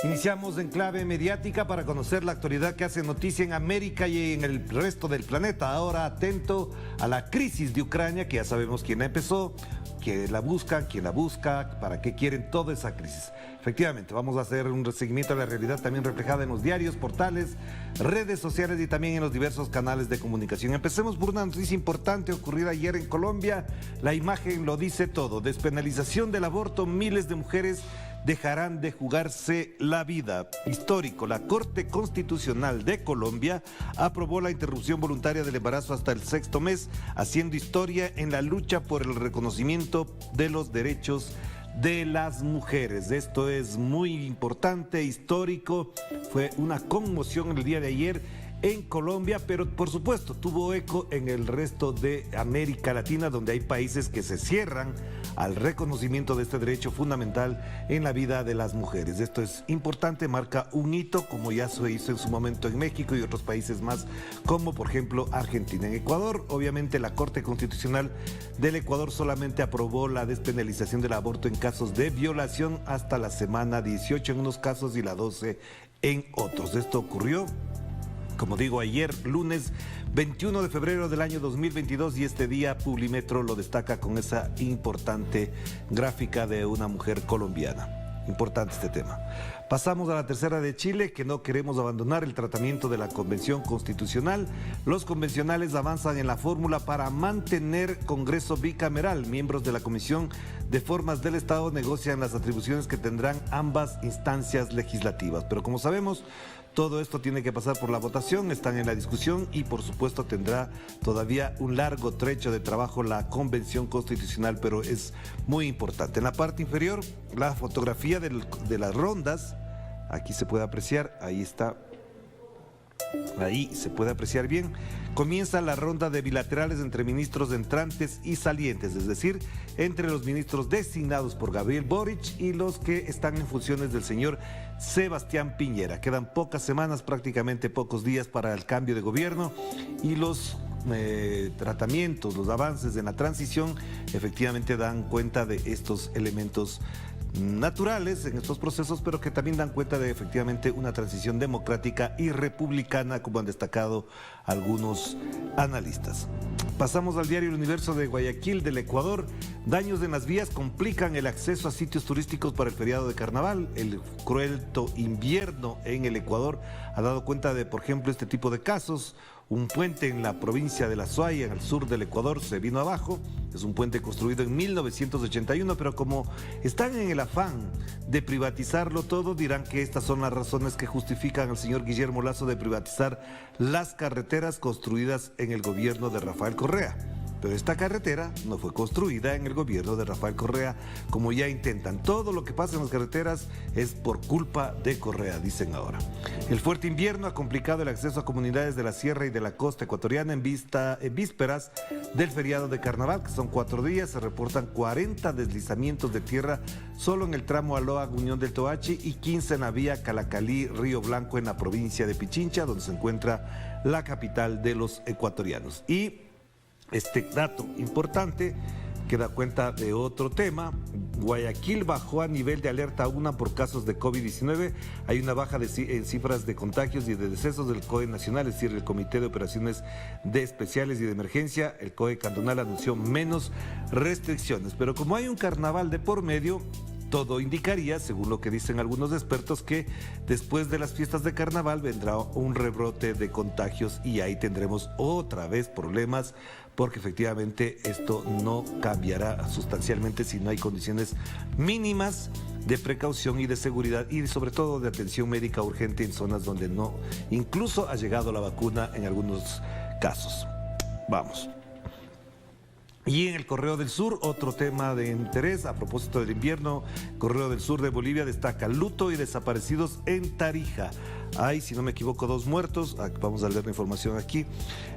Iniciamos en clave mediática para conocer la actualidad que hace noticia en América y en el resto del planeta. Ahora atento a la crisis de Ucrania, que ya sabemos quién la empezó, quién la busca, para qué quieren toda esa crisis. Efectivamente, vamos a hacer un seguimiento a la realidad también reflejada en los diarios, portales, redes sociales y también en los diversos canales de comunicación. Empecemos por una noticia importante ocurrida ayer en Colombia. La imagen lo dice todo. Despenalización del aborto, miles de mujeres dejarán de jugarse la vida. Histórico, la Corte Constitucional de Colombia aprobó la interrupción voluntaria del embarazo hasta el 6º mes, haciendo historia en la lucha por el reconocimiento de los derechos de las mujeres. Esto es muy importante, histórico, fue una conmoción el día de ayer en Colombia, pero por supuesto tuvo eco en el resto de América Latina, donde hay países que se cierran al reconocimiento de este derecho fundamental en la vida de las mujeres. Esto es importante, marca un hito, como ya se hizo en su momento en México y otros países más, como por ejemplo Argentina. En Ecuador, obviamente la Corte Constitucional del Ecuador solamente aprobó la despenalización del aborto en casos de violación hasta la semana 18 en unos casos y la 12 en otros. Esto ocurrió, como digo, ayer, lunes 21 de febrero del año 2022, y este día Publimetro lo destaca con esa importante gráfica de una mujer colombiana. Importante este tema. Pasamos a la tercera de Chile, que no queremos abandonar el tratamiento de la Convención Constitucional. Los convencionales avanzan en la fórmula para mantener Congreso bicameral. Miembros de la Comisión de Formas del Estado negocian las atribuciones que tendrán ambas instancias legislativas. Pero como sabemos, todo esto tiene que pasar por la votación, están en la discusión y por supuesto tendrá todavía un largo trecho de trabajo la Convención Constitucional, pero es muy importante. En la parte inferior, la fotografía de las rondas, aquí se puede apreciar, ahí está. Ahí se puede apreciar bien. Comienza la ronda de bilaterales entre ministros entrantes y salientes, es decir, entre los ministros designados por Gabriel Boric y los que están en funciones del señor Sebastián Piñera. Quedan pocas semanas, prácticamente pocos días para el cambio de gobierno, y los tratamientos, los avances en la transición efectivamente dan cuenta de estos elementos naturales en estos procesos, pero que también dan cuenta de efectivamente una transición democrática y republicana, como han destacado algunos analistas. Pasamos al diario El Universo de Guayaquil, del Ecuador. Daños en las vías complican el acceso a sitios turísticos para el feriado de carnaval. El cruento invierno en el Ecuador ha dado cuenta de, por ejemplo, este tipo de casos. Un puente en la provincia de La Suaya, en el sur del Ecuador, se vino abajo. Es un puente construido en 1981, pero como están en el afán de privatizarlo todo, dirán que estas son las razones que justifican al señor Guillermo Lasso de privatizar las carreteras construidas en el gobierno de Rafael Correa. Pero esta carretera no fue construida en el gobierno de Rafael Correa, como ya intentan. Todo lo que pasa en las carreteras es por culpa de Correa, dicen ahora. El fuerte invierno ha complicado el acceso a comunidades de la sierra y de la costa ecuatoriana en vísperas del feriado de carnaval, que son 4 días. Se reportan 40 deslizamientos de tierra solo en el tramo Aloa Unión del Toachi y 15 en la vía Calacalí Río Blanco en la provincia de Pichincha, donde se encuentra la capital de los ecuatorianos. Y este dato importante que da cuenta de otro tema: Guayaquil bajó a nivel de alerta 1 por casos de COVID-19. Hay una baja en cifras de contagios y de decesos del COE Nacional, es decir, el Comité de Operaciones Especiales y de Emergencia. El COE cantonal anunció menos restricciones, pero como hay un carnaval de por medio, todo indicaría, según lo que dicen algunos expertos, que después de las fiestas de carnaval vendrá un rebrote de contagios y ahí tendremos otra vez problemas, porque efectivamente esto no cambiará sustancialmente si no hay condiciones mínimas de precaución y de seguridad y sobre todo de atención médica urgente en zonas donde no, incluso ha llegado la vacuna en algunos casos. Vamos. Y en el Correo del Sur, otro tema de interés a propósito del invierno. Correo del Sur de Bolivia destaca luto y desaparecidos en Tarija. Hay, si no me equivoco, 2 muertos. Vamos a leer la información aquí.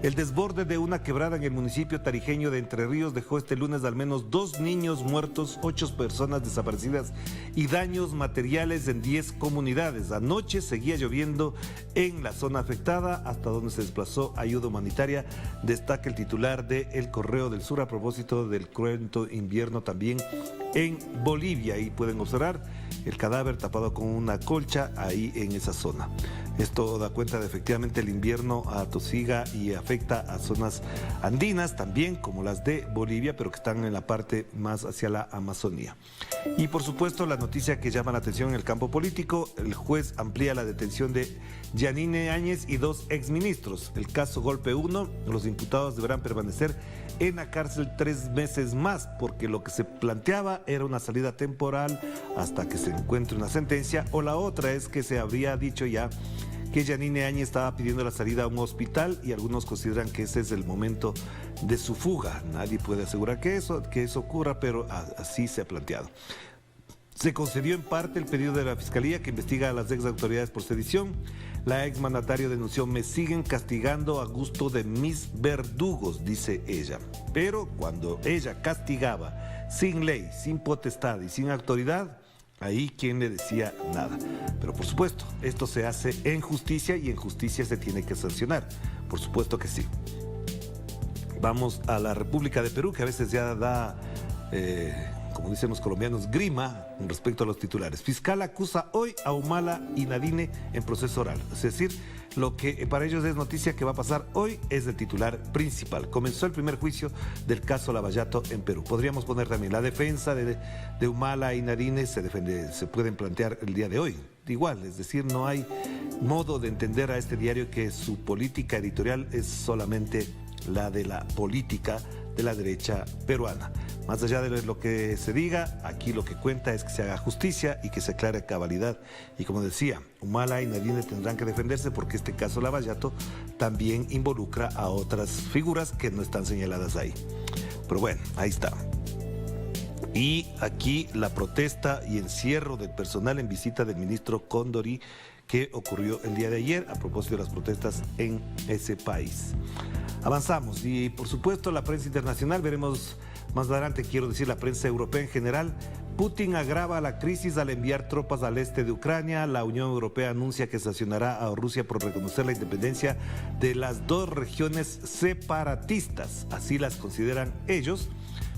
El desborde de una quebrada en el municipio tarijeño de Entre Ríos dejó este lunes al menos 2 niños muertos, 8 personas desaparecidas y daños materiales en 10 comunidades. Anoche seguía lloviendo en la zona afectada, hasta donde se desplazó ayuda humanitaria, destaca el titular de El Correo del Sur a propósito del cruento invierno también en Bolivia. Y pueden observar el cadáver tapado con una colcha ahí en esa zona. Esto da cuenta de efectivamente el invierno atosiga y afecta a zonas andinas también, como las de Bolivia, pero que están en la parte más hacia la Amazonía. Y por supuesto la noticia que llama la atención en el campo político: el juez amplía la detención de Yanine Áñez y 2 exministros. El caso Golpe 1, los imputados deberán permanecer en la cárcel 3 meses más, porque lo que se planteaba era una salida temporal hasta que se encuentre una sentencia, o la otra es que se habría dicho ya que Yanine Áñez estaba pidiendo la salida a un hospital y algunos consideran que ese es el momento de su fuga. Nadie puede asegurar que eso ocurra, pero así se ha planteado. Se concedió en parte el pedido de la Fiscalía, que investiga a las ex autoridades por sedición. La ex mandatario denunció: me siguen castigando a gusto de mis verdugos, dice ella. Pero cuando ella castigaba sin ley, sin potestad y sin autoridad, ahí quien le decía nada. Pero por supuesto, esto se hace en justicia y en justicia se tiene que sancionar. Por supuesto que sí. Vamos a la República de Perú, que a veces ya da, como dicen los colombianos, grima con respecto a los titulares. Fiscal acusa hoy a Humala y Nadine en proceso oral. Es decir, lo que para ellos es noticia que va a pasar hoy es el titular principal. Comenzó el primer juicio del caso Lavallato en Perú. Podríamos poner también la defensa de Humala y Nadine, se pueden plantear el día de hoy. Igual, es decir, no hay modo de entender a este diario que su política editorial es solamente la de la política de la derecha peruana. Más allá de lo que se diga, aquí lo que cuenta es que se haga justicia y que se aclare cabalidad. Y como decía, Humala y Nadine tendrán que defenderse, porque este caso Lavallato también involucra a otras figuras que no están señaladas ahí. Pero bueno, ahí está. Y aquí la protesta y encierro del personal en visita del ministro Condori, que ocurrió el día de ayer a propósito de las protestas en ese país. Avanzamos y por supuesto la prensa internacional, veremos más adelante, quiero decir la prensa europea en general. Putin agrava la crisis al enviar tropas al este de Ucrania. La Unión Europea anuncia que sancionará a Rusia por reconocer la independencia de las 2 regiones separatistas, así las consideran ellos.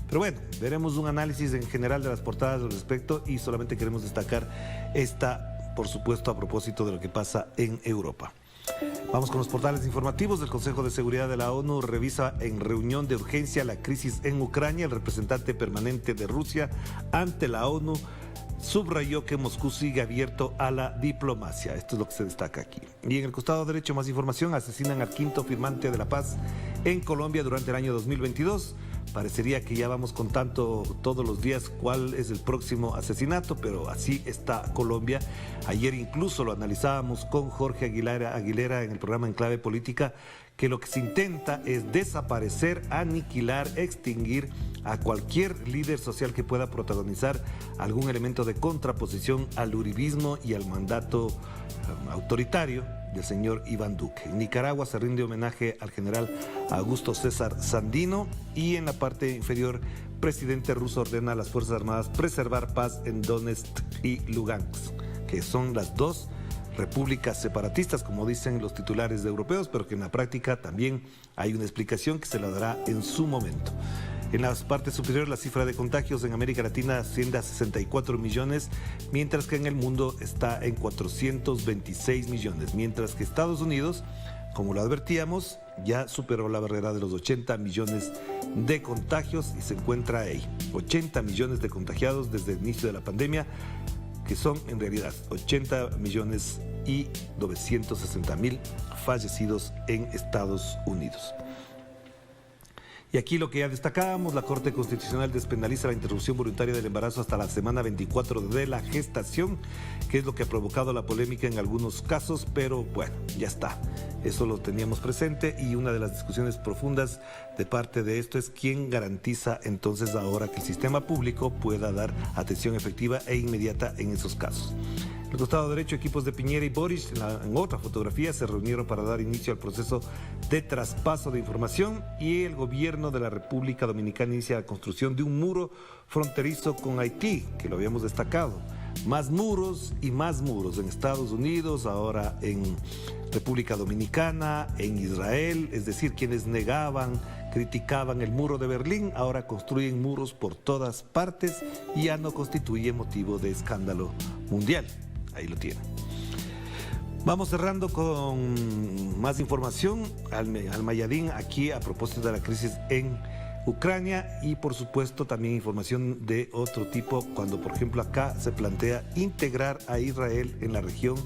Pero bueno, veremos un análisis en general de las portadas al respecto y solamente queremos destacar esta, por supuesto, a propósito de lo que pasa en Europa. Vamos con los portales informativos. El Consejo de Seguridad de la ONU revisa en reunión de urgencia la crisis en Ucrania. El representante permanente de Rusia ante la ONU subrayó que Moscú sigue abierto a la diplomacia. Esto es lo que se destaca aquí. Y en el costado derecho, más información: asesinan al 5º firmante de la paz en Colombia durante el año 2022. Parecería que ya vamos contando todos los días cuál es el próximo asesinato, pero así está Colombia. Ayer incluso lo analizábamos con Jorge Aguilera en el programa En Clave Política, que lo que se intenta es desaparecer, aniquilar, extinguir a cualquier líder social que pueda protagonizar algún elemento de contraposición al uribismo y al mandato autoritario del señor Iván Duque. En Nicaragua se rinde homenaje al general Augusto César Sandino, y en la parte inferior, presidente ruso ordena a las Fuerzas Armadas preservar paz en Donetsk y Lugansk, que son las 2 repúblicas separatistas, como dicen los titulares europeos, pero que en la práctica también hay una explicación que se la dará en su momento. En las partes superiores, la cifra de contagios en América Latina asciende a 64 millones, mientras que en el mundo está en 426 millones, mientras que Estados Unidos, como lo advertíamos, ya superó la barrera de los 80 millones de contagios y se encuentra ahí. 80 millones de contagiados desde el inicio de la pandemia, que son en realidad 80 millones y 960 mil fallecidos en Estados Unidos. Y aquí lo que ya destacábamos: la Corte Constitucional despenaliza la interrupción voluntaria del embarazo hasta la semana 24 de la gestación, que es lo que ha provocado la polémica en algunos casos, pero bueno, ya está. Eso lo teníamos presente, y una de las discusiones profundas de parte de esto es quién garantiza entonces ahora que el sistema público pueda dar atención efectiva e inmediata en esos casos. En el costado derecho, equipos de Piñera y Boric, en otra fotografía, se reunieron para dar inicio al proceso de traspaso de información, y el gobierno de la República Dominicana inicia la construcción de un muro fronterizo con Haití, que lo habíamos destacado. Más muros y más muros en Estados Unidos, ahora en República Dominicana, en Israel. Es decir, quienes negaban criticaban el muro de Berlín, ahora construyen muros por todas partes y ya no constituye motivo de escándalo mundial. Ahí lo tienen. Vamos cerrando con más información al Mayadín aquí a propósito de la crisis en Ucrania y por supuesto también información de otro tipo cuando por ejemplo acá se plantea integrar a Israel en la región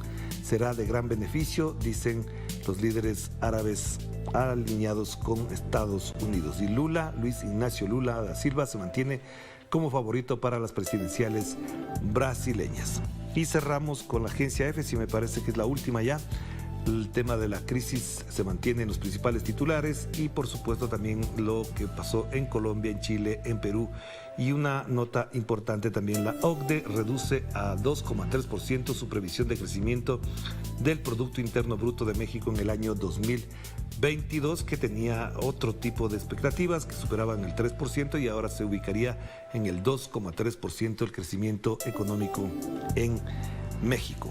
será de gran beneficio, dicen los líderes árabes alineados con Estados Unidos. Y Luis Ignacio Lula da Silva se mantiene como favorito para las presidenciales brasileñas. Y cerramos con la agencia EFE, si me parece que es la última ya. El tema de la crisis se mantiene en los principales titulares y por supuesto también lo que pasó en Colombia, en Chile, en Perú. Y una nota importante también, la OCDE reduce a 2,3% su previsión de crecimiento del Producto Interno Bruto de México en el año 2022, que tenía otro tipo de expectativas que superaban el 3% y ahora se ubicaría en el 2,3% el crecimiento económico en México.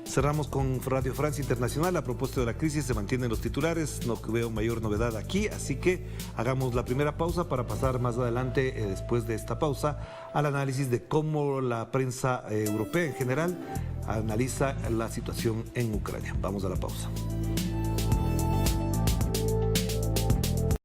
Cerramos con Radio Francia Internacional. A propósito de la crisis se mantienen los titulares, no veo mayor novedad aquí, así que hagamos la primera pausa para pasar más adelante, después de esta pausa, al análisis de cómo la prensa europea en general analiza la situación en Ucrania. Vamos a la pausa.